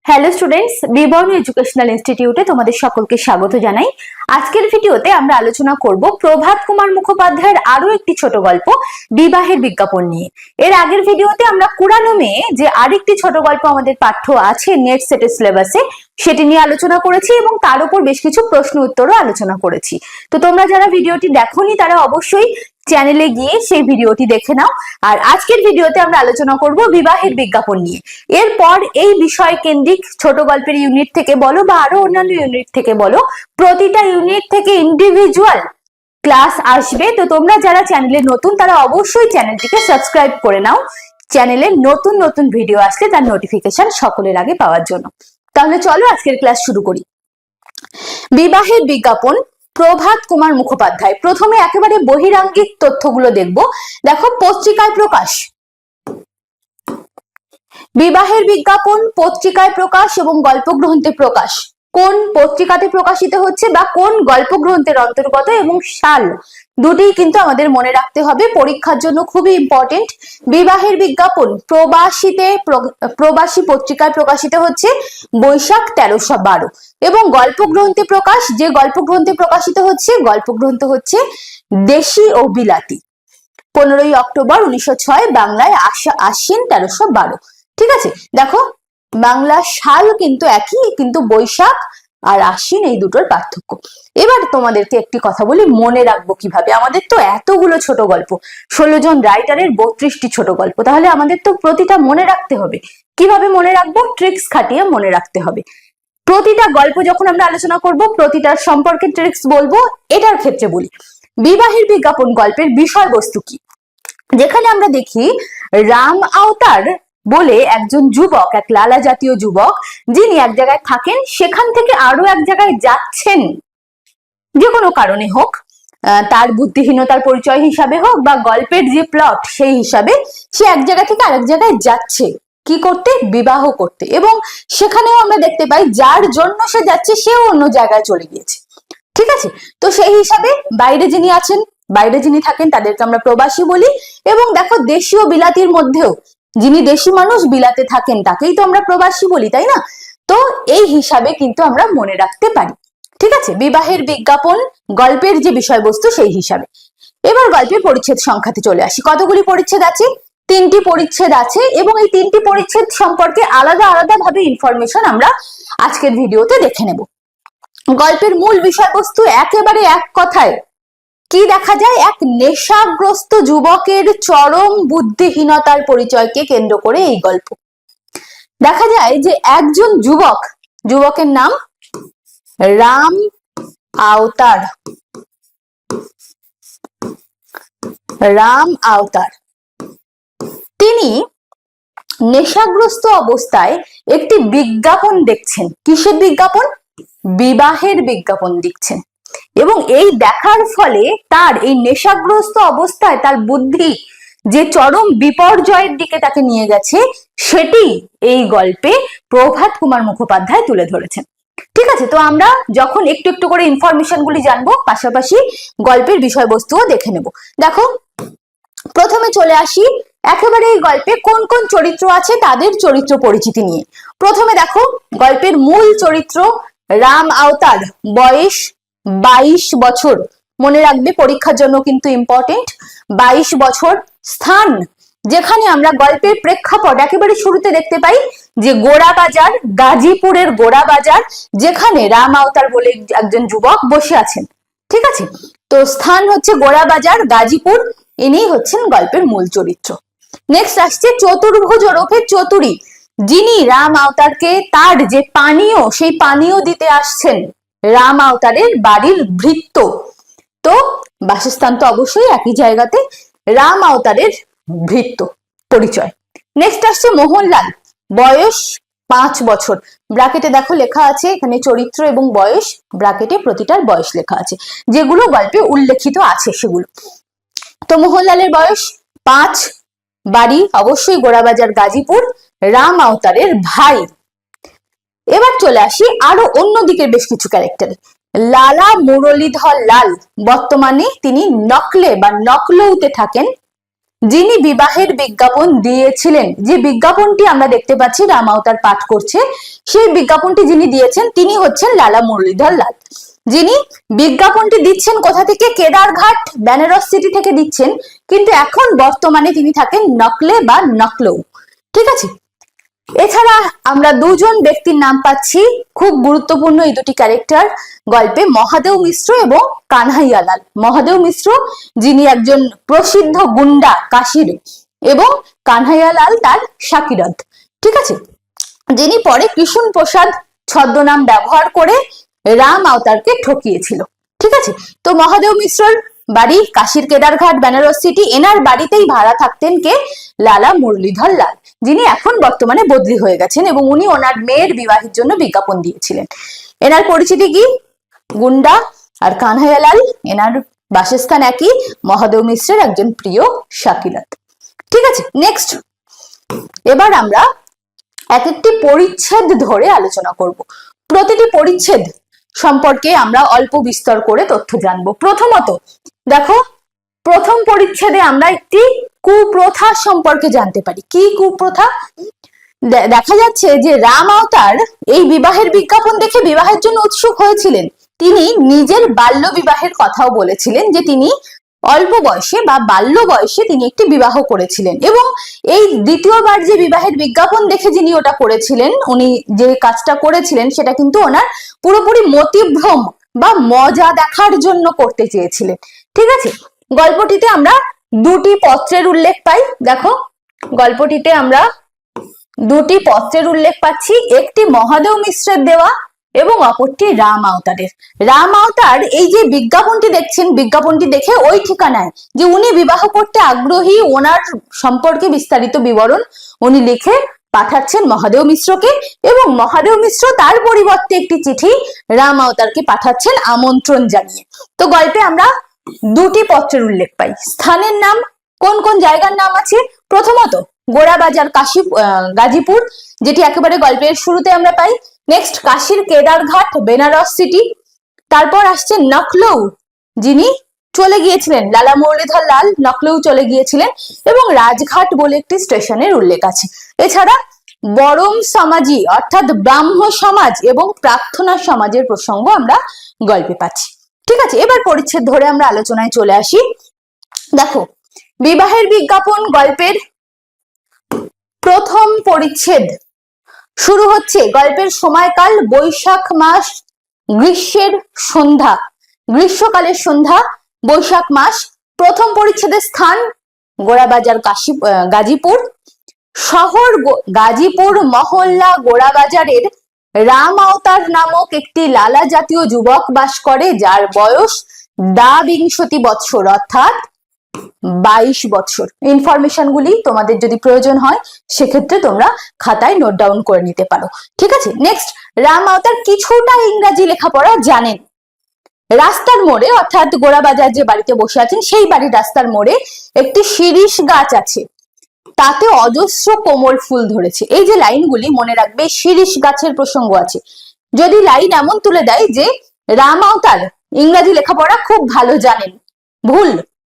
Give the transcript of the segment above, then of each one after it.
Hello students, বিবর্ণ educational ইনস্টিটিউটে তোমাদের সকলকে স্বাগত জানাই। আজকের ভিডিওতে আমরা আলোচনা করব প্রভাত কুমার মুখোপাধ্যায়ের আরো একটি ছোট গল্প বিবাহের বিজ্ঞাপন নিয়ে। এর আগের ভিডিওতে আমরা কুড়ানো মেয়ে যে আরেকটি ছোট গল্প আমাদের পাঠ্য আছে নেট সেটের সিলেবাসে, সেটি নিয়ে আলোচনা করেছি এবং তার উপর বেশ কিছু প্রশ্ন উত্তরও আলোচনা করেছি। তো তোমরা যারা ভিডিওটি দেখোনি তারা অবশ্যই চ্যানেলে গিয়ে সেই ভিডিওটি দেখে নাও। আর আজকের ভিডিওতে আমরা আলোচনা করব বিবাহের বিজ্ঞাপন নিয়ে। এরপর এই বিষয় কেন্দ্রিক ছোট গল্পের ইউনিট থেকে বলো বা আরো অন্যান্য ইউনিট থেকে বলো, প্রতিটা ইউনিট থেকে ইন্ডিভিজুয়াল ক্লাস আসবে। তো তোমরা যারা চ্যানেলে নতুন তারা অবশ্যই চ্যানেলটিকে সাবস্ক্রাইব করে নাও, চ্যানেলে নতুন নতুন ভিডিও আসলে তার নোটিফিকেশন সকলের আগে পাওয়ার জন্য। তাহলে চলো আজকের ক্লাস শুরু করি। বিবাহের বিজ্ঞাপন, প্রভাত কুমার মুখোপাধ্যায়। প্রথমে একেবারে বহিরাঙ্গিক তথ্যগুলো দেখবো। দেখো, পত্রিকায় প্রকাশ। বিবাহের বিজ্ঞাপন পত্রিকায় প্রকাশ এবং গল্পগ্রন্থে প্রকাশ। কোন পত্রিকাতে প্রকাশিত হচ্ছে বা কোন গল্পগ্রন্থের অন্তর্গত এবং সাল দুটিই কিন্তু আমাদের মনে রাখতে হবে, পরীক্ষার জন্য খুবই ইম্পর্টেন্ট। বিবাহের বিজ্ঞাপন প্রবাসী পত্রিকায় প্রকাশিত হচ্ছে বৈশাখ 1312 এবং গল্পগ্রন্থে প্রকাশ, যে গল্পগ্রন্থে প্রকাশিত হচ্ছে গল্পগ্রন্থ হচ্ছে দেশি ও বিলাতি। 15ই অক্টোবর 1906, বাংলায় আশ্বিন 1312। ঠিক আছে, দেখো বাংলা সাল কিন্তু একই, কিন্তু বৈশাখ আর আশ্বিন এই দুটোর পার্থক্য। এবার তোমাদেরকে একটি কথা বলি, মনে রাখবো কিভাবে। আমাদের তো এতগুলো ছোট গল্প, 16 জন রাইটারের 32টি ছোট গল্প, তাহলে আমাদের তো প্রতিটা মনে রাখতে হবে। কিভাবে মনে রাখবো? ট্রিক্স খাটিয়ে মনে রাখতে হবে। প্রতিটা গল্প যখন আমরা আলোচনা করব প্রতিটার সম্পর্কে ট্রিক্স বলবো। এটার ক্ষেত্রে বলি, বিবাহের বিজ্ঞাপন গল্পের বিষয়বস্তু কি? যেখানে আমরা দেখি রাম আওতার বলে একজন যুবক, এক লালা জাতীয় যুবক, যিনি এক জায়গায় থাকেন, সেখান থেকে আরো এক জায়গায় যাচ্ছেন, যে কোনো কারণে হোক, তার বুদ্ধিহীনতার পরিচয় হিসাবে হোক বা গল্পের যে প্লট সেই হিসাবে, সে এক জায়গা থেকে আরেক জায়গায় যাচ্ছে কি করতে? বিবাহ করতে। এবং সেখানেও আমরা দেখতে পাই যার জন্য সে যাচ্ছে সেও অন্য জায়গায় চলে গিয়েছে। ঠিক আছে, তো সেই হিসাবে বাইরে যিনি আছেন, বাইরে যিনি থাকেন তাদেরকে আমরা প্রবাসী বলি। এবং দেখো, দেশীয় বিলাতির মধ্যেও যিনি দেশি মানুষ বিলাতে থাকেন তাকেই তো আমরা প্রবাসী বলি, তাই না? তো এই হিসাবে কিন্তু আমরা মনে রাখতে পারি। ঠিক আছে, বিবাহের বিজ্ঞাপন গল্পের যে বিষয়বস্তু সেই হিসাবে। এবার গল্পের পরিচ্ছেদ সংখ্যাতে চলে আসি। কতগুলি পরিচ্ছেদ আছে? 3টি পরিচ্ছেদ আছে এবং এই 3টি পরিচ্ছেদ সম্পর্কে আলাদা আলাদা ভাবে ইনফরমেশন আমরা আজকের ভিডিওতে দেখে নেব। গল্পের মূল বিষয়বস্তু একেবারে এক কথায় কি দেখা যায়? এক নেশাগ্রস্ত যুবকের চরম বুদ্ধিহীনতার পরিচয়কে কেন্দ্র করে এই গল্প। দেখা যায় যে একজন যুবকের নাম রাম আওতার। রাম আওতার তিনি নেশাগ্রস্ত অবস্থায় একটি বিজ্ঞাপন দেখছেন। কিসের বিজ্ঞাপন? বিবাহের বিজ্ঞাপন দেখছেন। এবং এই দেখার ফলে তার এই নেশাগ্রস্ত অবস্থায় তার বুদ্ধি যে চরম বিপর্যয়ের দিকে তাকে নিয়ে গেছে, সেটি এই গল্পে প্রভাত কুমার মুখোপাধ্যায় তুলে ধরেছেন। ঠিক আছে, তো আমরা যখন একটু একটু করে ইনফরমেশন গুলি জানবো, পাশাপাশি গল্পের বিষয়বস্তুও দেখে নেব। দেখো, প্রথমে চলে আসি একেবারে এই গল্পে কোন কোন চরিত্র আছে তাদের চরিত্র পরিচিতি নিয়ে। প্রথমে দেখো, গল্পের মূল চরিত্র রাম আওতার, বয়স 22 বছর। মনে রাখবে, পরীক্ষার জন্য কিন্তু ইম্পর্টেন্ট। 22 বছর। স্থান, যেখানে আমরা গল্পের প্রেক্ষাপট একেবারে শুরুতে দেখতে পাই যে গোড়াবাজার, গাজীপুরের গোড়াবাজার, যেখানে রাম আওতার বলে একজন যুবক বসে আছেন। ঠিক আছে, তো স্থান হচ্ছে গোড়াবাজার, গাজীপুর। ইনি হচ্ছেন গল্পের মূল চরিত্র। নেক্সট আসছে চতুর্ভুজ ওরফে চতুরী, যিনি রাম আওতারকে তার যে পানীয় সেই পানীয় দিতে আসছেন। রাম আওতারের বাড়ির ভৃত্য, তো বাসস্থান তো অবশ্যই একই জায়গাতে। রাম আওতারের ভৃত্য পরিচয়। নেক্সট আসছে মোহনলাল, বয়স 5 বছর। ব্র্যাকেটে দেখো লেখা আছে এখানে চরিত্র এবং বয়স, ব্র্যাকেটে প্রতিটার বয়স লেখা আছে, যেগুলো গল্পে উল্লেখিত আছে সেগুলো। তো মোহনলালের বয়স 5, বাড়ি অবশ্যই গোড়াবাজার, গাজীপুর, রাম আওতারের ভাই। এবার চলে আসি আরো অন্যদিকে বেশ কিছু ক্যারেক্টারে। লালা মুরলীধর লাল, বর্তমানে তিনি নকলে বা নকলৌতে থাকেন। যিনি বিবাহের বিজ্ঞাপন দিয়েছিলেন, যে বিজ্ঞাপনটি আমরা দেখতে পাচ্ছি রাম আওতার পাঠ করছে, সেই বিজ্ঞাপনটি যিনি দিয়েছেন তিনি হচ্ছেন লালা মুরলীধর লাল। যিনি বিজ্ঞাপনটি দিচ্ছেন কোথা থেকে? কেদারঘাট বেনারস সিটি থেকে দিচ্ছেন, কিন্তু এখন বর্তমানে তিনি থাকেন নকলে বা নকলৌ। ঠিক আছে, এছাড়া আমরা দুজন ব্যক্তির নাম পাচ্ছি, খুব গুরুত্বপূর্ণ এই দুটি ক্যারেক্টার গল্পে, মহাদেব মিশ্র এবং কানহাইয়ালাল। মহাদেব মিশ্র যিনি একজন প্রসিদ্ধ গুন্ডা কাশীর, এবং কানহাইয়ালাল তার সাকিরদ। ঠিক আছে, যিনি পরে কৃষ্ণ প্রসাদ ছদ্মনাম ব্যবহার করে রাম আওতারকে ঠকিয়েছিল। ঠিক আছে, তো মহাদেব মিশ্রর বাড়ি কাশীর কেদারঘাট বেনারস সিটি। এনার বাড়িতেই ভাড়া থাকতেন কে? লালা মুরলীধর লাল, যিনি এখন বর্তমানে বদলি হয়ে গেছেন, এবং উনি ওনার মেয়ের বিবাহের জন্য বিজ্ঞাপন দিয়েছিলেন। এনার পরিচিতি কি? গুন্ডা। আর কানহাইয়ালাল, এনার বাসস্থান একই, মহাদেব মিশ্রের একজন প্রিয় শাকিরাত। ঠিক আছে, নেক্সট এবার আমরা এক একটি পরিচ্ছেদ ধরে আলোচনা করব। প্রতিটি পরিচ্ছেদ সম্পর্কে আমরা অল্প বিস্তর করে তথ্য জানবো। প্রথমত দেখো, প্রথম পরিচ্ছেদে আমরা একটি কুপ্রথা সম্পর্কে জানতে পারি। কি কুপ্রথা? দেখা যাচ্ছে যে রাম আওতার এই বিবাহের বিজ্ঞাপন দেখে বিবাহের জন্য উৎসুক হয়েছিলেন। তিনি নিজের বাল্য বিবাহের কথাও বলেছিলেন, যে তিনি অল্প বয়সে বা বাল্য বয়সে তিনি একটি বিবাহ করেছিলেন, এবং এই দ্বিতীয়বার যে বিবাহের বিজ্ঞাপন দেখে যিনি ওটা করেছিলেন, উনি যে কাজটা করেছিলেন সেটা কিন্তু ওনার পুরোপুরি মতিভ্রম বা মজা দেখার জন্য করতে চেয়েছিলেন। ঠিক আছে, গল্পটিতে আমরা দুটি পত্রের উল্লেখ পাই। দেখো, গল্পটিতে আমরা দুটি পত্রের উল্লেখ পাচ্ছি, একটি মহাদেব মিশ্রের দেওয়া এবং অপরটি রাম আওতারের। রাম আওতার এই যে বিজ্ঞাপনটি দেখছেন, বিজ্ঞাপনটি দেখে ওই ঠিকানায় যে উনি বিবাহ করতে আগ্রহী, ওনার সম্পর্কে বিস্তারিত বিবরণ উনি লিখে পাঠাচ্ছেন মহাদেব মিশ্রকে, এবং মহাদেব মিশ্র তার পরিবর্তে একটি চিঠি রাম আওতারকে পাঠাচ্ছেন আমন্ত্রণ জানিয়ে। তো গল্পে আমরা দুটি পত্রের উল্লেখ পাই। স্থানের নাম, কোন কোন জায়গার নাম আছে? প্রথমত গোড়াবাজার গাজীপুর, যেটি একেবারে গল্পের শুরুতে আমরা পাই। নেক্সট কাশীর কেদারঘাট বেনারস সিটি। তারপর আসছে নকলৌ, যিনি চলে গিয়েছিলেন, লালা মুরলীধর লাল নকলৌ চলে গিয়েছিলেন, এবং রাজঘাট বলে একটি স্টেশনের উল্লেখ আছে। এছাড়া বরম সমাজি অর্থাৎ ব্রাহ্ম সমাজ এবং প্রার্থনা সমাজের প্রসঙ্গ আমরা গল্পে পাচ্ছি। ঠিক আছে, এবার পরিচ্ছেদ ধরে আমরা আলোচনায় চলে আসি। দেখো, বিবাহের বিজ্ঞাপন গল্পের প্রথম পরিচ্ছেদ শুরু হচ্ছে। গল্পের সময়কাল বৈশাখ মাস, গ্রীষ্মের সন্ধ্যা, গ্রীষ্মকালের সন্ধ্যা, বৈশাখ মাস। প্রথম পরিচ্ছেদের স্থান গোড়াবাজার গাজীপুর। শহর গাজীপুর, মহল্লা গোড়াবাজারের রাম আওতার নামক একটি লালা জাতীয় যুবক বাস করে, যার বয়স ২২ বৎসর অর্থাৎ 22 বছর। ইনফরমেশন গুলি তোমাদের যদি প্রয়োজন হয় সেক্ষেত্রে তোমরা খাতায় নোট ডাউন করে নিতে পারো। ঠিক আছে, নেক্সট, রাম আওতার কিছুটা ইংরাজি লেখাপড়া জানেন। রাস্তার মোড়ে অর্থাৎ গোড়াবাজার যে বাড়িতে বসে আছেন সেই বাড়ির রাস্তার মোড়ে একটি শিরীষ গাছ আছে, তাতে অজস্র কোমল ফুল ধরেছে। এই যে লাইনগুলি মনে রাখবে, শিরীষ গাছের প্রসঙ্গ আছে। যদি লাইন এমন তুলে দেয় যে রাম আওতার ইংরাজি লেখাপড়া খুব ভালো জানেন, ভুল।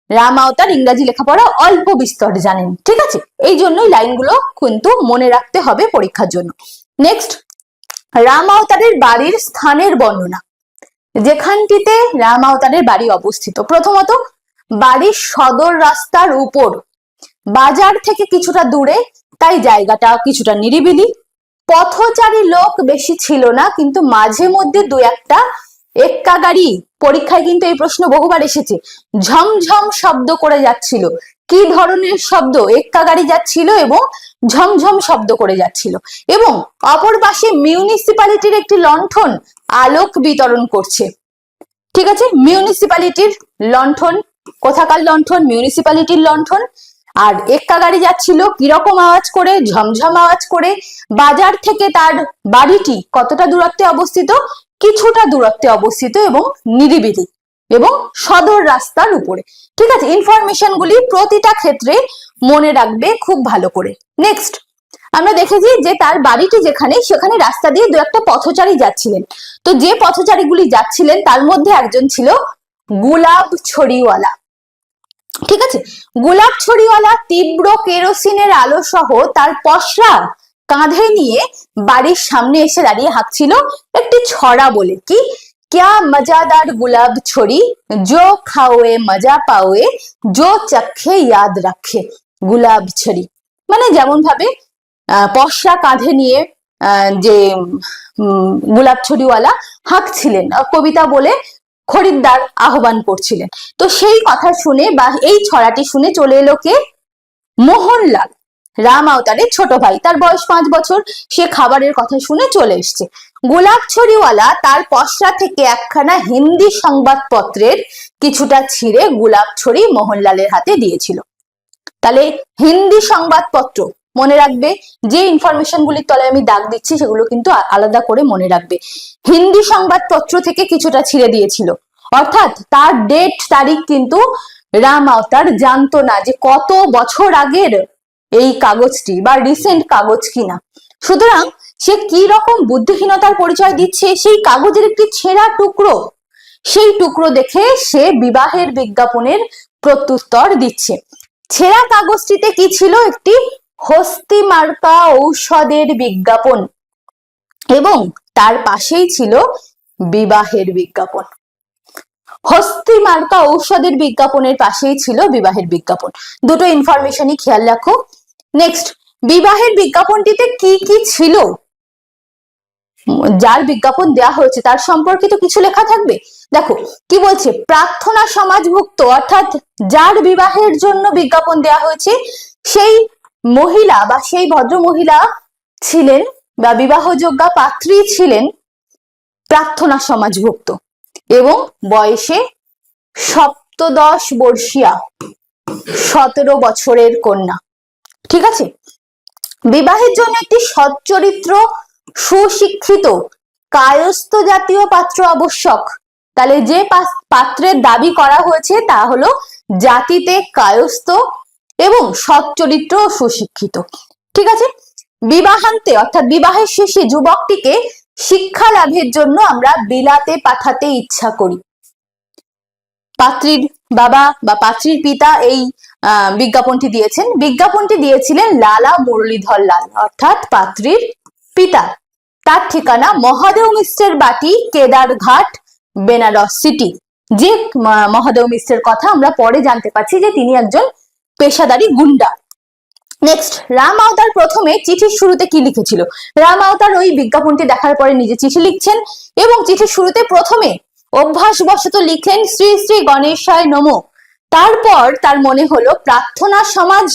রাম আওতার ইংরাজি লেখাপড়া অল্প বিস্তর জানেন। ঠিক আছে, এই জন্যই লাইনগুলো কিন্তু মনে রাখতে হবে পরীক্ষার জন্য। নেক্সট, রাম আওতারের বাড়ির স্থানের বর্ণনা, যেখানটিতে রাম আওতারের বাড়ি অবস্থিত। প্রথমত বাড়ির সদর রাস্তার উপর, বাজার থেকে কিছুটা দূরে, তাই জায়গাটা কিছুটা নিরিবিলি। পথচারী লোক বেশি ছিল না, কিন্তু মাঝে মধ্যে দু একটা এক্কা গাড়ি, পরীক্ষায় কিন্তু এই প্রশ্ন বহুবার এসেছে, ঝমঝম শব্দ করে যাচ্ছিল। কি ধরনের শব্দ? এক্কা গাড়ি যাচ্ছিল এবং ঝমঝম শব্দ করে যাচ্ছিল, এবং অপর পাশে মিউনিসিপ্যালিটির একটি লণ্ঠন আলোক বিতরণ করছে। ঠিক আছে, মিউনিসিপ্যালিটির লণ্ঠন, কোথাকার লণ্ঠন? মিউনিসিপ্যালিটির লণ্ঠন। আর এক্কা গাড়ি যাচ্ছিল কিরকম আওয়াজ করে? ঝমঝম আওয়াজ করে। বাজার থেকে তার বাড়িটি কতটা দূরত্বে অবস্থিত? কিছুটা দূরত্বে অবস্থিত এবং নিরিবিলি এবং সদর রাস্তার উপরে। ঠিক আছে, ইনফরমেশন গুলি প্রতিটা ক্ষেত্রে মনে রাখবে খুব ভালো করে। নেক্সট, আমরা দেখেছি যে তার বাড়িটি যেখানে, সেখানে রাস্তা দিয়ে দু একটা পথচারী যাচ্ছিলেন। তো যে পথচারীগুলি যাচ্ছিলেন তার মধ্যে একজন ছিল গুলাব ছড়িওয়ালা। ঠিক আছে। গোলাপ ছড়িওয়ালা তীব্র কেরোসিনের আলো সহ তার পসরা কাঁধে নিয়ে বাড়ির সামনে এসে দাঁড়িয়ে হাঁকছিল একটি ছড়া বলে, কি, क्या मजादार गुलाब छोड़ी जो खाओए मजा पाओए जो चखे याद रखे गुलाब छड़ी। মানে যেমন ভাবে পসরা কাঁধে নিয়ে যে গোলাপ ছড়িওয়ালা হাঁকছিলেন, কবিতা বলে খরিদ্দার আহ্বান করছিলেন। তো সেই কথা শুনে বা এই ছড়াটি শুনে চলে এলো কে? মোহনলাল, রাম আওতারের ছোট ভাই। তার বয়স 5 বছর। সে খাবারের কথা শুনে চলে এসছে। গোলাপ ছড়িওয়ালা তার পসরা থেকে একখানা হিন্দি সংবাদপত্রের কিছুটা ছিঁড়ে গোলাপ ছড়ি মোহনলালের হাতে দিয়েছিল। তাহলে হিন্দি সংবাদপত্র মনে রাখবে, যে ইনফরমেশন গুলির তলায় আমি দাগ দিচ্ছি সেগুলো কিন্তু আলাদা করে মনে রাখবে। হিন্দি সংবাদপত্র থেকে কিছুটা ছিঁড়ে দিয়েছিল, অর্থাৎ তার ডেট তারিখ কিন্তু রাম আওতার জানতো না যে কত বছর আগের এই কাগজটি বা রিসেন্ট কাগজ কিনা। সুতরাং সে কি রকম বুদ্ধিহীনতার পরিচয় দিচ্ছে, সেই কাগজের একটি ছেঁড়া টুকরো, সেই টুকরো দেখে সে বিবাহের বিজ্ঞাপনের প্রত্যুত্তর দিচ্ছে। ছেঁড়া কাগজটিতে কি ছিল? একটি হস্তি মার্কা ঔষধের বিজ্ঞাপন এবং তার পাশেই ছিল বিবাহের বিজ্ঞাপন। হস্তি মার্কা ঔষধের বিজ্ঞাপনের পাশেই ছিল বিবাহের বিজ্ঞাপন। দুটো ইনফরমেশনই খেয়াল রাখো। নেক্সট, বিবাহের বিজ্ঞাপনটিতে কি কি ছিল? যার বিজ্ঞাপন দেয়া হয়েছে তার সম্পর্কে তো কিছু লেখা থাকবে। দেখো কি বলছে, প্রার্থনা সমাজভুক্ত, অর্থাৎ যার বিবাহের জন্য বিজ্ঞাপন দেয়া হয়েছে সেই মহিলা বা সেই ভদ্র মহিলা ছিলেন বা বিবাহযোগ্যা পাত্রী ছিলেন প্রার্থনা সমাজভুক্ত এবং বয়সে 17 বর্ষীয়া, 17 বছরের কন্যা। ঠিক আছে। বিবাহের জন্য একটি সচ্চরিত্র, সুশিক্ষিত, কায়স্থ জাতীয় পাত্র আবশ্যক। তাহলে যে পাত্রের দাবি করা হয়েছে তা হলো জাতিতে কায়স্থ এবং সচ্চরিত্র ও সুশিক্ষিত। ঠিক আছে। বিবাহান্তে অর্থাৎ বিবাহের শেষে যুবকটিকে শিক্ষা লাভের জন্য আমরা বিলাতে পাঠাতে ইচ্ছা করি। পাত্রীর বাবা বা পাত্রীর পিতা এই বিজ্ঞাপনটি দিয়েছেন। বিজ্ঞাপনটি দিয়েছিলেন লালা মুরলীধর লাল, অর্থাৎ পাত্রীর পিতা। তার ঠিকানা মহাদেব মিশ্রের বাটি, কেদারঘাট, বেনারস সিটি। যে মহাদেব মিশ্রের কথা আমরা পরে জানতে পারছি যে তিনি একজন পেশাদারী গুন্ডা। নেক্সট, রাম আওতার প্রথমে চিঠির শুরুতে কি লিখেছিল? রাম আওতার ওই বিজ্ঞাপনটি দেখার পরে নিজে চিঠি লিখছেন এবং চিঠির শুরুতে প্রথমে অভ্যাসবশত লিখলেন শ্রী শ্রী গণেশায় নমঃ। তারপর তার মনে হলো প্রার্থনা সমাজ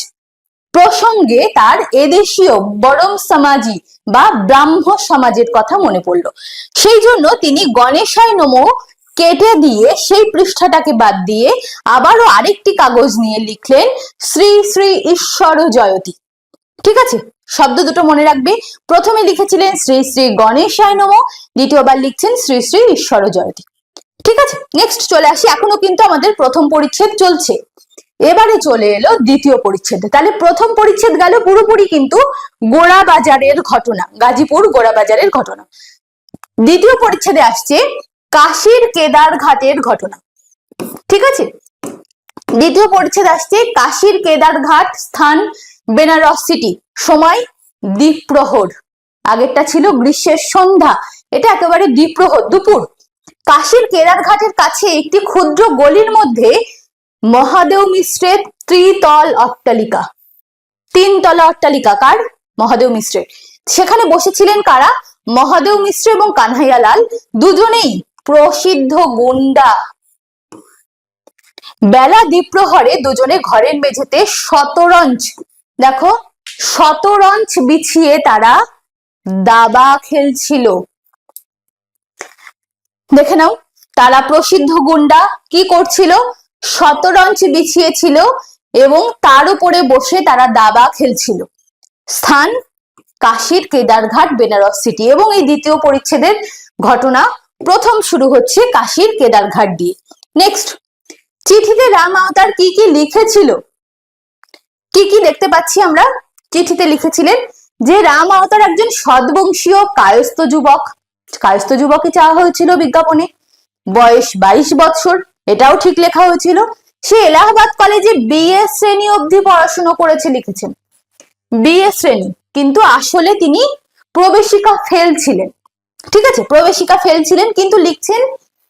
প্রসঙ্গে তার এদেশীয় বরম সমাজি বা ব্রাহ্ম সমাজের কথা মনে পড়লো। সেই জন্য তিনি গণেশায় নমঃ কেটে দিয়ে সেই পৃষ্ঠাটাকে বাদ দিয়ে আবারও আরেকটি কাগজ নিয়ে লিখলেন শ্রী শ্রী ঈশ্বর জয়তী। ঠিক আছে, শব্দ দুটো মনে রাখবে। প্রথমে লিখেছিলেন শ্রী শ্রী গণেশায় নমঃ, দ্বিতীয়বার লিখছেন শ্রী শ্রী ঈশ্বর জয়তী। ঠিক আছে। নেক্সট চলে আসি, এখনো কিন্তু আমাদের প্রথম পরিচ্ছেদ চলছে, এবারে চলে এলো দ্বিতীয় পরিচ্ছেদ। তাহলে প্রথম পরিচ্ছেদ গেল পুরোপুরি কিন্তু গোড়াবাজারের ঘটনা, গাজীপুর গোড়াবাজারের ঘটনা। দ্বিতীয় পরিচ্ছেদে আসছে কাশীর কেদারঘাটের ঘটনা। ঠিক আছে। দ্বিতীয় পরিচ্ছেদ আসছে কাশীর কেদারঘাট, স্থান বেনারস সিটি, সময় দ্বীপ্রহর। আগেরটা ছিল গ্রীষ্মের সন্ধ্যা, এটা একেবারে দ্বীপ্রহর, দুপুর। কাশীর কেদারঘাটের কাছে একটি ক্ষুদ্র গলির মধ্যে মহাদেব মিশ্রের ত্রিতল অট্টালিকা, 3 তলা অট্টালিকা। কার? মহাদেব মিশ্রের। সেখানে বসেছিলেন কারা? মহাদেব মিশ্র এবং কানহাইয়া লাল, দুজনেই প্রসিদ্ধ গুন্ডা। বেলা দ্বীপ্রহরে দুজনে ঘরের মেঝেতে শতরঞ্চ, দেখো শতরঞ্চ বিছিয়ে তারা দাবা খেলছিল। দেখে নাও, তারা প্রসিদ্ধ গুন্ডা কি করছিল? শতরঞ্চ বিছিয়েছিল এবং তার উপরে বসে তারা দাবা খেলছিল। স্থান কাশীর কেদারঘাট, বেনারস সিটি। এবং এই দ্বিতীয় পরিচ্ছেদের ঘটনা প্রথম শুরু হচ্ছে কাশীর কেদারঘাট দিয়ে। নেক্সট, চিঠিতে রাম আওতার কি কি লিখেছিল? কি কি দেখতে পাচ্ছি আমরা? চিঠিতে লিখেছিলেন যে রাম আওতার একজন সদ্বংশীয় কায়স্থ যুবক। কায়স্থ যুবকই চাওয়া হয়েছিল বিজ্ঞাপনে। বয়স 22 বছর, এটাও ঠিক লেখা হয়েছিল। সে এলাহাবাদ কলেজে বিএ শ্রেণী অবধি পড়াশোনা করেছে লিখেছেন, বিএ শ্রেণী, কিন্তু আসলে তিনি প্রবেশিকা ফেল ছিলেন। ঠিক আছে, প্রবেশিকা ফেল ছিলেন, কিন্তু লিখছেন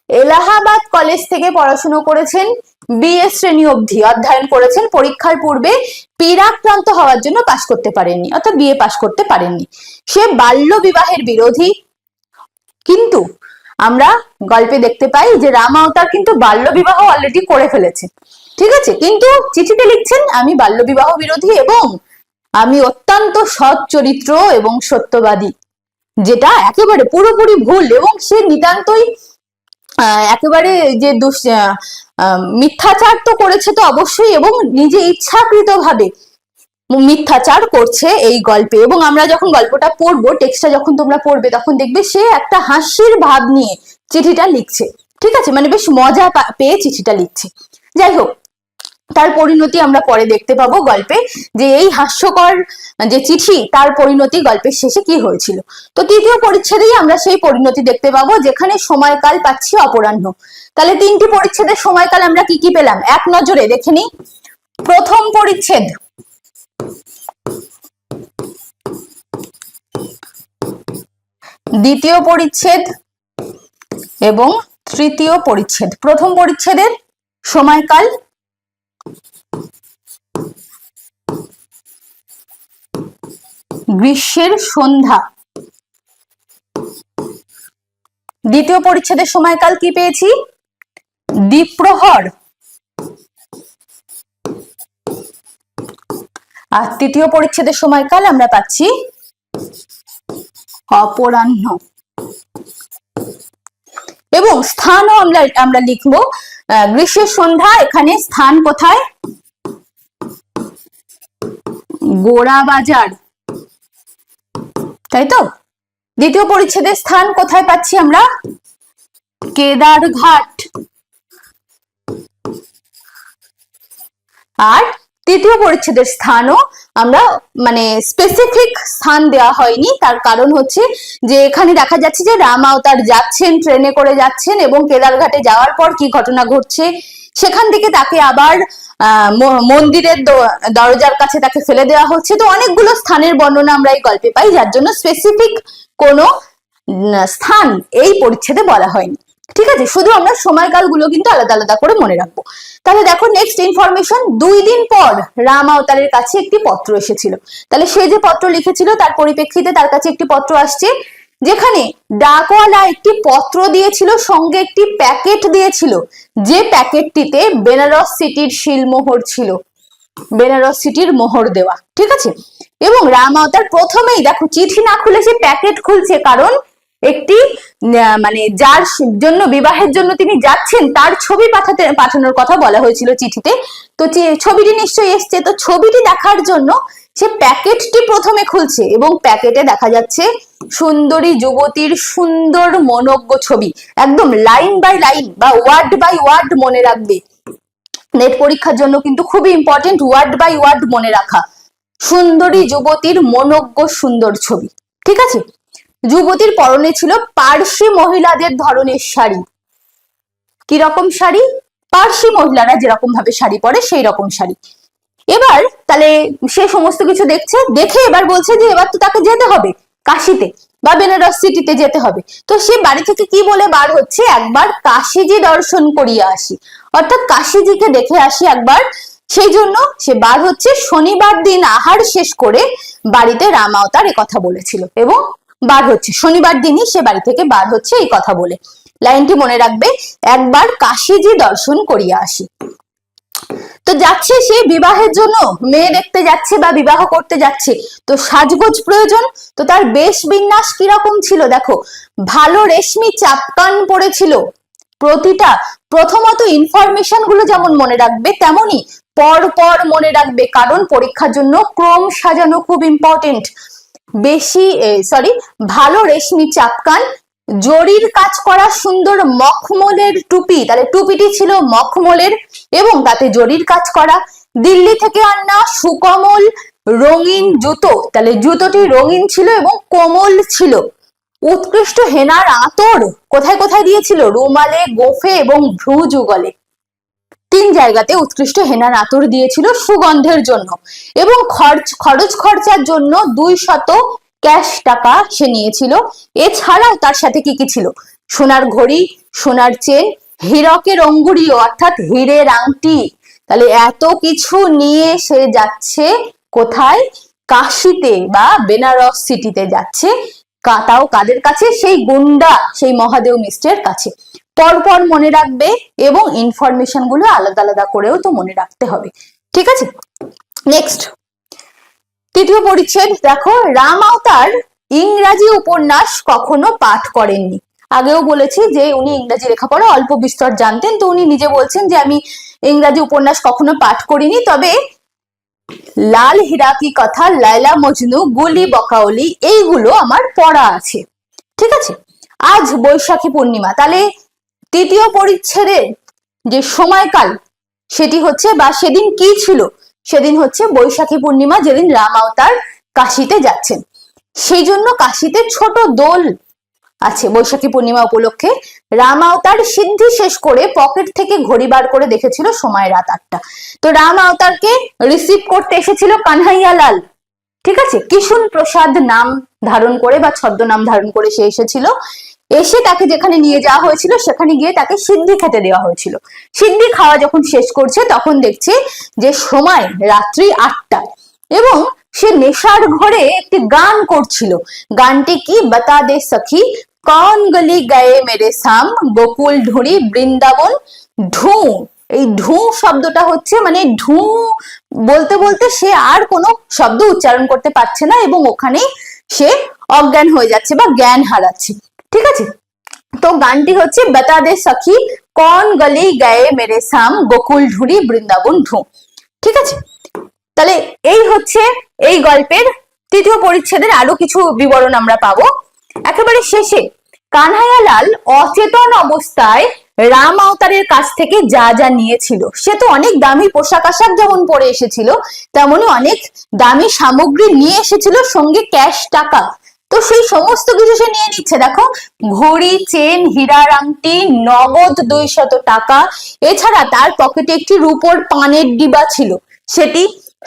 এলাহাবাদ কলেজ থেকে পড়াশোনা করেছেন, বিএ শ্রেণী অবধি অধ্যয়ন করেছেন, পরীক্ষার পূর্বে পীড়াক্রান্ত হওয়ার জন্য পাশ করতে পারেননি, অর্থাৎ বিএ পাশ করতে পারেননি। সে বাল্য বিবাহের বিরোধী, কিন্তু আমরা গল্পে দেখতে পাই যে রাম আওতার কিন্তু বাল্য বিবাহ অলরেডি করে ফেলেছে। ঠিক আছে, কিন্তু চিঠিতে লিখছেন আমি বাল্য বিবাহ বিরোধী এবং আমি অত্যন্ত সৎ চরিত্র এবং সত্যবাদী, যেটা একেবারে পুরোপুরি ভুল, এবং সে নিতান্তই একেবারে যে মিথ্যাচার তো করেছে তো অবশ্যই, এবং নিজে ইচ্ছাকৃত ভাবে মিথ্যাচার করছে এই গল্পে। এবং আমরা যখন গল্পটা পড়বো, টেক্সটটা যখন তোমরা পড়বে, তখন দেখবে সে একটা হাসির ভাব নিয়ে চিঠিটা লিখছে। ঠিক আছে, মানে বেশ মজা পেয়ে চিঠিটা লিখছে। যাই হোক, তার পরিণতি আমরা পরে দেখতে পাবো গল্পে, যে এই হাস্যকর যে চিঠি তার পরিণতি গল্পের শেষে কি হয়েছিল। তো তৃতীয় পরিচ্ছেদেই আমরা সেই পরিণতি দেখতে পাবো, যেখানে সময়কাল পাচ্ছি অপরাহ্ন। তাহলে তিনটি পরিচ্ছেদের সময়কাল আমরা কি কি পেলাম এক নজরে দেখে নিই। প্রথম পরিচ্ছেদ, দ্বিতীয় পরিচ্ছেদ এবং তৃতীয় পরিচ্ছেদ। প্রথম পরিচ্ছেদের সময়কাল গ্রীষ্মের সন্ধ্যা, দ্বিতীয় পরিচ্ছেদের সময়কাল কি পেয়েছি দ্বিপ্রহর, আর তৃতীয় পরিচ্ছেদের সময়কাল আমরা পাচ্ছি অপরাহ্ন। এবং স্থানও আমরা লিখবো গ্রীষ্মের সন্ধ্যা, এখানে স্থান কোথায় গোড়া বাজার, তাই তো। দ্বিতীয় পরিচ্ছেদের স্থান কোথায় পাচ্ছি আমরা কেদারঘাট, আর তৃতীয় পরিচ্ছেদের স্থানও আমরা মানে স্পেসিফিক স্থান দেওয়া হয়নি, তার কারণ হচ্ছে যে এখানে দেখা যাচ্ছে যে রাম আওতার যাচ্ছেন, ট্রেনে করে যাচ্ছেন, এবং কেদারঘাটে যাওয়ার পর কি ঘটনা ঘটছে, সেখান থেকে তাকে আবার মন্দিরের দরজার কাছে তাকে ফেলে দেওয়া হচ্ছে। তো অনেকগুলো স্থানের বর্ণনা আমরা এই গল্পে পাই, যার জন্য স্পেসিফিক কোনো স্থান এই পরিচ্ছেদে বলা হয়নি। ঠিক আছে, শুধু আমরা সময়কালগুলো কিন্তু আলাদা আলাদা করে মনে রাখবো। তাহলে দেখো নেক্সট ইনফরমেশন, 2 দিন পর রাম আওতারের কাছে একটি পত্র এসেছিল। তাহলে সে যে পত্র লিখেছিল তার পরিপ্রেক্ষিতে তার কাছে একটি পত্র আসছে, যেখানে ডাকওয়ালা একটি পত্র দিয়েছিল, সঙ্গে একটি প্যাকেট দিয়েছিল, যে প্যাকেটটিতে বেনারস সিটির শিলমোহর ছিল, বেনারস সিটির মোহর দেওয়া। ঠিক আছে, এবং রাম আওতার প্রথমেই দেখো চিঠি না খুলে সে প্যাকেট খুলছে, কারণ একটি মানে যার জন্য বিবাহের জন্য তিনি যাচ্ছেন তার ছবি পাঠানোর কথা বলা হয়েছিল চিঠিতে। তো ছবিটি নিশ্চয়ই এসছে, তো ছবিটি দেখার জন্য সে প্যাকেটটি প্রথমে খুলছে, এবং প্যাকেটে দেখা যাচ্ছে সুন্দরী যুবতীর সুন্দর মনোজ্ঞ ছবি, একদম লাইন বাই লাইন বা ওয়ার্ড বাই ওয়ার্ড মনে রাখবে, নেট পরীক্ষার জন্য কিন্তু খুবই ইম্পর্টেন্ট ওয়ার্ড বাই ওয়ার্ড মনে রাখা। সুন্দরী যুবতীর মনোজ্ঞ সুন্দর ছবি। ঠিক আছে, যুবতীর পরনে ছিল পার্সি মহিলাদের ধরনের শাড়ি। কিরকম শাড়ি? পার্সি মহিলারা যেরকম ভাবে শাড়ি পরে সেই রকম শাড়ি। এবার তাহলে সে সমস্ত কিছু দেখছে, দেখে এবার বলছে যে এবার তো তাকে যেতে হবে কাশিতে বা বেনারস সিটিতে যেতে হবে। তো সে বাড়ি থেকে কি বলে বার হচ্ছে, একবার কাশীজি দর্শন করিয়ে আসি, অর্থাৎ কাশীজিকে দেখে আসি একবার। সেই জন্য সে বার হচ্ছে। শনিবার দিন আহার শেষ করে বাড়িতে রাম আওতার এ কথা বলেছিল এবং বার হচ্ছে, শনিবার দিনই সে বাড়ি থেকে বার হচ্ছে এই কথা বলে। লাইনটি মনে রাখবে, একবার কাশীজি দর্শন করিয়ে আসি। তো যাচ্ছে সে বিবাহের জন্য, মেয়ে দেখতে যাচ্ছে বা বিবাহ করতে যাচ্ছে, তো সাজগোজ প্রয়োজন। তো তার বেশ বিন্যাস কিরকম ছিল দেখো, ভালো রেশমি চাপকান পরেছিল। প্রতিটা প্রথমত ইনফরমেশন গুলো যেমন মনে রাখবে তেমনি পর পর মনে রাখবে, কারণ পরীক্ষার জন্য ক্রম সাজানো খুব ইম্পর্টেন্ট। ভালো রেশমি চাপকান, জরির কাজ করা সুন্দর মখমলের টুপি, তাহলে টুপিটি ছিল মখমলের এবং তাতে জরির কাজ করা। দিল্লি থেকে আনা সুকমল রঙিন জুতো, তাহলে জুতোটি রঙিন ছিল এবং কোমল ছিল। উৎকৃষ্ট হেনার আতর কোথায় কোথায় দিয়েছিল, রুমালে, গোফে এবং ভ্রু যুগলে। 3 জায়গাতে উৎকৃষ্ট হেনার আতর দিয়েছিল সুগন্ধের জন্য, এবং খরচ খরচার জন্য 200 ক্যাশ টাকা সে নিয়েছিল। এছাড়াও তার সাথে কি কি ছিল? সোনার ঘড়ি, সোনার চেন, হীরকের অঙ্গুরীয় অর্থাৎ হীরের আংটি। তাহলে এত কিছু নিয়ে সে যাচ্ছে কোথায়? কাশিতে বা বেনারস সিটিতে যাচ্ছে। তাও কাদের কাছে? সেই গুন্ডা, সেই মহাদেব মিশ্রের কাছে। পরপর মনে রাখবে এবং ইনফরমেশন গুলো আলাদা আলাদা করেও তো মনে রাখতে হবে, ঠিক আছে? নেক্সট, তৃতীয় পরিচ্ছেদ দেখো, রাম আওতার ইংরাজি উপন্যাস কখনো পাঠ করেননি। আগেও বলেছি যে উনি ইংরাজি লেখাপড়া অল্প বিস্তর জানতেন, তো উনি নিজে বলছেন যে আমি ইংরাজি উপন্যাস কখনো পাঠ করিনি, তবে লাল হীরা কি কথা, লায়লা মজনু, গুলি বকাউলি এইগুলো আমার পড়া আছে, ঠিক আছে? আজ বৈশাখী পূর্ণিমা, তাহলে তৃতীয় পরিচ্ছেদের যে সময়কাল সেটি হচ্ছে, বা সেদিন কি ছিল, সেদিন হচ্ছে বৈশাখী পূর্ণিমা, যেদিন রাম আওতার কাশিতে যাচ্ছেন। সেই জন্য কাশিতে ছোট দোল আছে বৈশাখী পূর্ণিমা উপলক্ষে। রাম আওতার সিদ্ধি শেষ করে পকেট থেকে ঘড়ি বার করে দেখেছিল সময় রাত 8টা। তো রাম আওতারকে রিসিভ করতে এসেছিল কানহাইয়া লাল, ঠিক আছে? কিশুন প্রসাদ নাম ধারণ করে বা ছদ্মনাম ধারণ করে সে এসেছিল। এসে তাকে যেখানে নিয়ে যাওয়া হয়েছিল সেখানে গিয়ে তাকে সিদ্ধি খেতে দেওয়া হয়েছিল। সিদ্ধি খাওয়া যখন শেষ করছে তখন দেখছে যে সময় রাত্রি 8টা, এবং সে নেশার ঘরে একটি গান করছিল। গানটি কি? বতা দে সখী কন গলি গায়ে মেরে সাম, গোকুল ঢুরি বৃন্দাবন ঢু। এই ঢু শব্দটা হচ্ছে মানে ঢু বলতে বলতে সে আর কোনো শব্দ উচ্চারণ করতে পারছে না, এবং ওখানেই সে অজ্ঞান হয়ে যাচ্ছে বা জ্ঞান হারাচ্ছে, ঠিক আছে? তো গানটি হচ্ছে বতা দে সখী কন গলি গায়ে মেরে সাম, গোকুল ঢুরি বৃন্দাবন ঢু, ঠিক আছে? তাহলে এই হচ্ছে এই গল্পের তৃতীয় পরিচ্ছেদের আরো কিছু বিবরণ আমরা পাবো। একেবারে শেষে কানহাইয়া লাল অচেতন অবস্থায় রাম আওতারের কাছ থেকে যা যা নিয়েছিল, সে তো অনেক দামি পোশাক আশাক যেমন পরে এসেছিল, তেমনি অনেক দামি সামগ্রী নিয়ে এসেছিল, সঙ্গে ক্যাশ টাকা। তো সেই সমস্ত কিছু সে নিয়ে নিচ্ছে। দেখো, ঘড়ি, চেন, হীরার আংটি, নগদ 200 টাকা, এছাড়া তার পকেটে একটি রূপোর পানের ডিবা ছিল সেটি।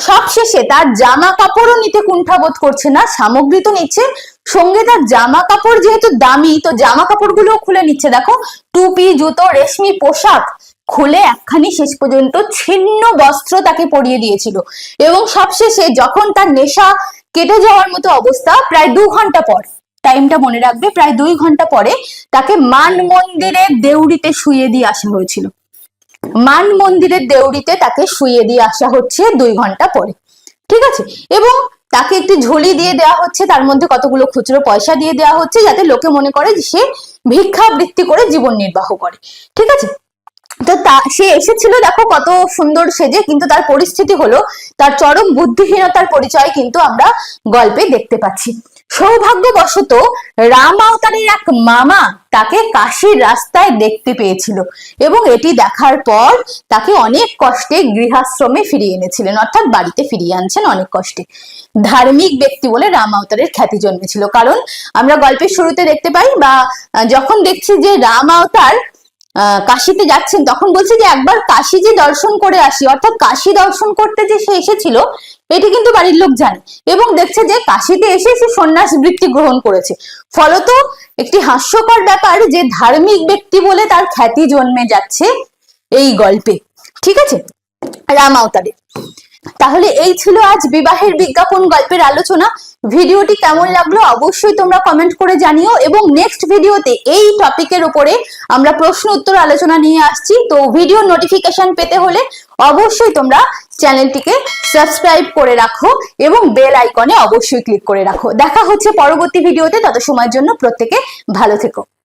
সবশেষে তার জামা কাপড়ও নিতে কুণ্ঠাবোধ করছে না, সামগ্রী তো নিচ্ছে, সঙ্গে তার জামা কাপড় যেহেতু দামি, তো জামা কাপড় গুলো খুলে নিচ্ছে। দেখো, টুপি, জুতো, রেশমি পোশাক খুলে একখানি শেষ পর্যন্ত ছিন্ন বস্ত্র তাকে পরিয়ে দিয়েছিল। এবং সবশেষে যখন তার নেশা কেটে যাওয়ার মতো অবস্থা, প্রায় 2 ঘন্টা পর, টাইমটা মনে রাখবে, প্রায় 2 ঘন্টা পরে তাকে মান মন্দিরের দেউড়িতে শুইয়ে দিয়ে আসা হয়েছিল। মান মন্দিরের দেউড়িতে তাকে শুইয়ে দিয়ে আসা হচ্ছে 2 ঘন্টা পরে, ঠিক আছে? এবং তাকে একটি ঝুলি দিয়ে দেওয়া হচ্ছে, তার মধ্যে কতগুলো খুচরো পয়সা দিয়ে দেওয়া হচ্ছে, যাতে লোকে মনে করে যে সে ভিক্ষাবৃত্তি করে জীবন নির্বাহ করে, ঠিক আছে? তো সে এসেছিল দেখো কত সুন্দর সেজে, কিন্তু তার পরিস্থিতি হলো, তার চরম বুদ্ধিহীনতার পরিচয় কিন্তু আমরা গল্পে দেখতে পাচ্ছি। সৌভাগ্যবশত রাম আওতারের এক মামা তাকে কাশীর রাস্তায় দেখতে পেয়েছিল, এবং এটি দেখার পর তাকে অনেক কষ্টে গৃহাশ্রমে ফিরিয়ে এনেছিলেন, অর্থাৎ বাড়িতে ফিরিয়ে আনছেন অনেক কষ্টে। ধার্মিক ব্যক্তি বলে রাম আওতারের খ্যাতি জন্মেছিল, কারণ আমরা গল্পের শুরুতে দেখতে পাই, বা যখন দেখছি যে রাম আওতার কাশিতে যাচ্ছেন, তখন বলছে যে একবার কাশী যে দর্শন করে আসি, অর্থাৎ কাশী দর্শন করতে যে সে এসেছিল এটি কিন্তু বাড়ির লোক জানে, এবং দেখছে যে কাশীতে এসে সে সন্ন্যাস বৃত্তি গ্রহণ করেছে। ফলত একটি হাস্যকর ব্যাপার যে ধার্মিক ব্যক্তি বলে তার খ্যাতি জন্মে যাচ্ছে এই গল্পে, ঠিক আছে, রাম আওতারে। তাহলে এই ছিল আজ বিবাহের বিজ্ঞাপন গল্পের আলোচনা। ভিডিওটি কেমন লাগলো অবশ্যই তোমরা কমেন্ট করে জানিও, এবং নেক্সট ভিডিওতে এই টপিকের উপরে আমরা প্রশ্ন উত্তর আলোচনা নিয়ে আসছি। তো ভিডিও নোটিফিকেশন পেতে হলে অবশ্যই তোমরা চ্যানেলটিকে সাবস্ক্রাইব করে রাখো এবং বেল আইকনে অবশ্যই ক্লিক করে রাখো। দেখা হচ্ছে পরবর্তী ভিডিওতে, তত সময়ের জন্য প্রত্যেকে ভালো থেকো।